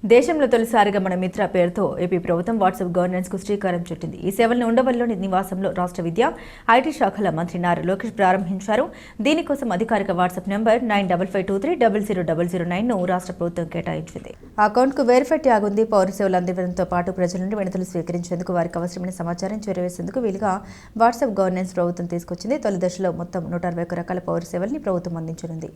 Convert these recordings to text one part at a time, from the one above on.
దేశంలో తొలిసారిగా మన మిత్ర పేరుతో ఏపీ ప్రభుత్వం వాట్సాప్ గవర్నెన్స్ కు శ్రీకారం చుట్టింది. ఈ సేవలను ఉండవల్లిలోని నివాసంలో రాష్ట్ర విద్య, ఐటీ శాఖల మంత్రి నారా లోకేష్ ప్రారంభించారు. దీనికోసం అధికారిక వాట్సాప్ నంబర్ 9552300009 ను రాష్ట్ర ప్రభుత్వం కేటాయించింది. ఆ అకౌంట్ కు వెరిఫై ట్యాగ్ ఉంది. పౌర సేవలు అందించడంతో పాటు ప్రజల నుండి వినతులు స్వీకరించేందుకు, వారికి అవసరమైన సమాచారం చేరవేసేందుకు వీలుగా వాట్సాప్ గవర్నెన్స్ ప్రభుత్వం తీసుకొచ్చింది. తొలి దశలో మొత్తం 161 రకాల పౌర సేవల్ని ప్రభుత్వం అందించనుంది.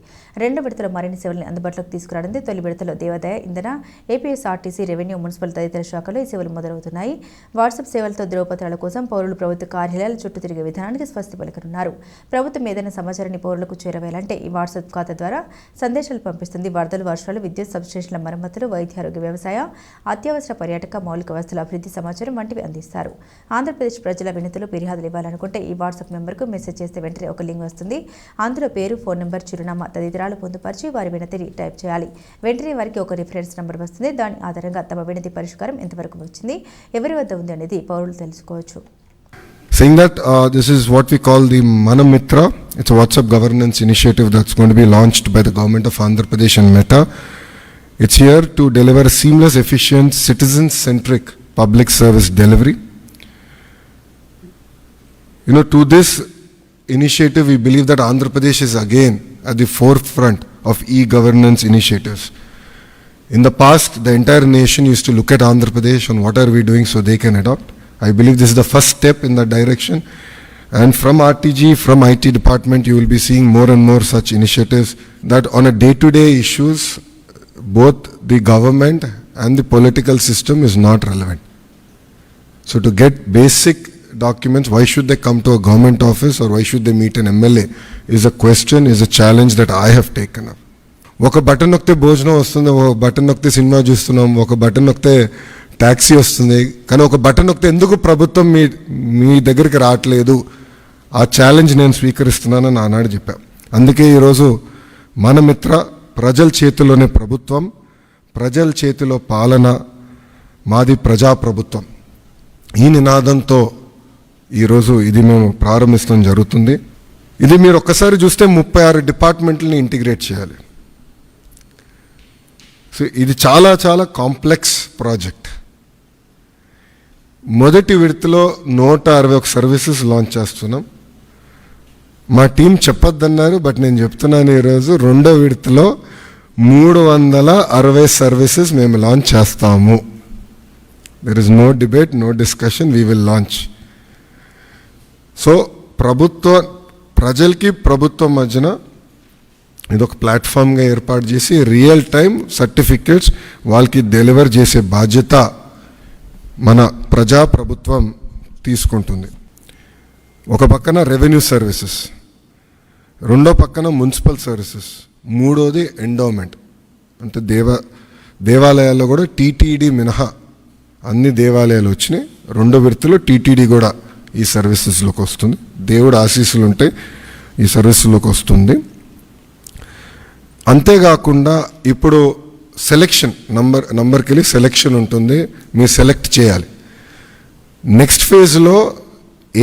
రెండో విడతలో మరిన్ని సేవల్ని అందుబాటులోకి తీసుకురానుంది. తొలి విడతలో దేవాదాయ, ఇంధన, ఏపీఎస్ఆర్టీసీ, రెవెన్యూ, మున్సిపల్ తదితర శాఖలో ఈ సేవలు మొదలవుతున్నాయి. వాట్సాప్ సేవలతో ధ్రువపత్రాల కోసం పౌరులు ప్రభుత్వ కార్యాలయాల చుట్టూ తిరిగే విధానానికి స్వస్తి పలకనున్నారు. ప్రభుత్వం ఏదైనా సమాచారాన్ని పౌరులకు చేరవేయాలంటే ఈ వాట్సాప్ ఖాతా ద్వారా సందేశాలు పంపిస్తుంది. వరదలు, వర్షాలు, విద్యుత్ సబ్స్టేషన్ల మరమ్మతులు, వైద్య, ఆరోగ్య, వ్యవసాయ, అత్యవసర, పర్యాటక, మౌలిక వసతుల అభివృద్ధి సమాచారం వంటివి అందిస్తారు. ఆంధ్రప్రదేశ్ ప్రజల వినతులు, ఫిర్యాదులు ఇవ్వాలనుకుంటే ఈ వాట్సాప్ నెంబర్కు మెసేజ్ చేస్తే వెంటనే ఒక లింక్ వస్తుంది. అందులో పేరు, ఫోన్ నెంబర్, చిరునామా తదితరాలు పొందుపరిచి వారి వినతిని టైప్ చేయాలి. వెంటనే వారికి ఒక రిఫరెన్స్ నెంబర్ వస్తుంది. దాని ఆధారంగా తమ వినతి పరిష్కారం ఎంతవరకు వచ్చింది, ఎవరి వద్ద ఉంది అనేది పౌరులు తెలుసుకోవచ్చు. Saying that this is what we call the Mana Mitra. It's a WhatsApp governance initiative that's going to be launched by the government of Andhra Pradesh and Meta. It's here to deliver seamless, efficient, citizen-centric public service delivery. To this initiative, we believe that Andhra Pradesh is again at the forefront of e-governance initiatives. In the past, the entire nation used to look at Andhra Pradesh and what are we doing so they can adopt. I believe this is the first step in that direction. And from RTG, from IT department, you will be seeing more and more such initiatives that on a day-to-day issues, both the government and the political system is not relevant. So to get basic documents, why should they come to a government office or why should they meet an MLA is a question, is a challenge that I have taken up. ఒక button నొక్కితే భోజనం వస్తుంది, ఒక button నొక్కితే cinema చూస్తున్నాం, ఒక button నొక్కితే taxi వస్తుంది. కానీ ఒక బటన్ నొక్కితే ఎందుకు ప్రభుత్వం మీ దగ్గరికి రావట్లేదు, ఆ ఛాలెంజ్ నేను స్వీకరిస్తున్నానని ఆనాడు చెప్పా. అందుకే ఈరోజు మన మిత్ర, ప్రజల చేతిలోనే ప్రభుత్వం, ప్రజల చేతిలో పాలన, మాది ప్రజాప్రభుత్వం, ఈ నినాదంతో ఈరోజు ఇది మేము ప్రారంభించడం జరుగుతుంది. ఇది మీరు ఒక్కసారి చూస్తే 36 డిపార్ట్మెంట్లని ఇంటిగ్రేట్ చేయాలి. సో ఇది చాలా చాలా కాంప్లెక్స్ ప్రాజెక్ట్. మొదటి విడతలో 161 సర్వీసెస్ లాంచ్ చేస్తున్నాం. మా టీం చెప్పొద్దన్నారు, బట్ నేను చెప్తున్నాను ఈరోజు రెండో విడతలో 360 సర్వీసెస్ మేము లాంచ్ చేస్తాము. There is no debate, no discussion, we will launch. So ప్రజలకి ప్రభుత్వం మధ్యన ఇదొక ప్లాట్ఫామ్గా ఏర్పాటు చేసి రియల్ టైం సర్టిఫికెట్స్ వాళ్ళకి డెలివర్ చేసే బాధ్యత మన ప్రజాప్రభుత్వం తీసుకుంటుంది. ఒక పక్కన రెవెన్యూ సర్వీసెస్, రెండో పక్కన మున్సిపల్ సర్వీసెస్, మూడోది ఎండోమెంట్. అంటే దేవాలయాల్లో కూడా టీటీడీ మినహా అన్ని దేవాలయాలు వచ్చినాయి. రెండో విడతలో టీటీడీ కూడా ఈ సర్వీసెస్లోకి వస్తుంది. దేవుడు ఆశీస్సులు ఉంటే ఈ సర్వీసులోకి వస్తుంది. అంతేకాకుండా ఇప్పుడు సెలెక్షన్ నంబర్కి వెళ్ళి సెలెక్షన్ ఉంటుంది, మీరు సెలెక్ట్ చేయాలి. నెక్స్ట్ ఫేజ్లో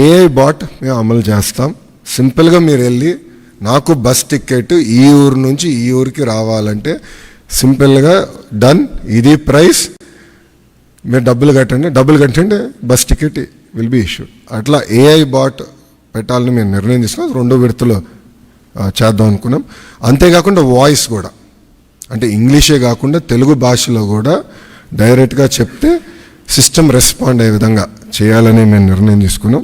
ఏఐ బాట్ మేము అమలు చేస్తాం. సింపుల్గా మీరు వెళ్ళి నాకు బస్ టికెట్ ఈ ఊరు నుంచి ఈ ఊరికి రావాలంటే సింపుల్గా డన్, ఇది ప్రైస్, మీరు డబ్బులు కట్టండి, bus ticket will be issued. అట్లా ఏఐ బాట్ పెట్టాలని మేము నిర్ణయం తీసుకున్నాం. రెండో విడతలో చేద్దాం అనుకున్నాం. అంతేకాకుండా వాయిస్ కూడా, అంటే ఇంగ్లీషే కాకుండా తెలుగు భాషలో కూడా డైరెక్ట్గా చెప్తే సిస్టమ్ రెస్పాండ్ అయ్యే విధంగా చేయాలని మేము నిర్ణయం తీసుకున్నాం.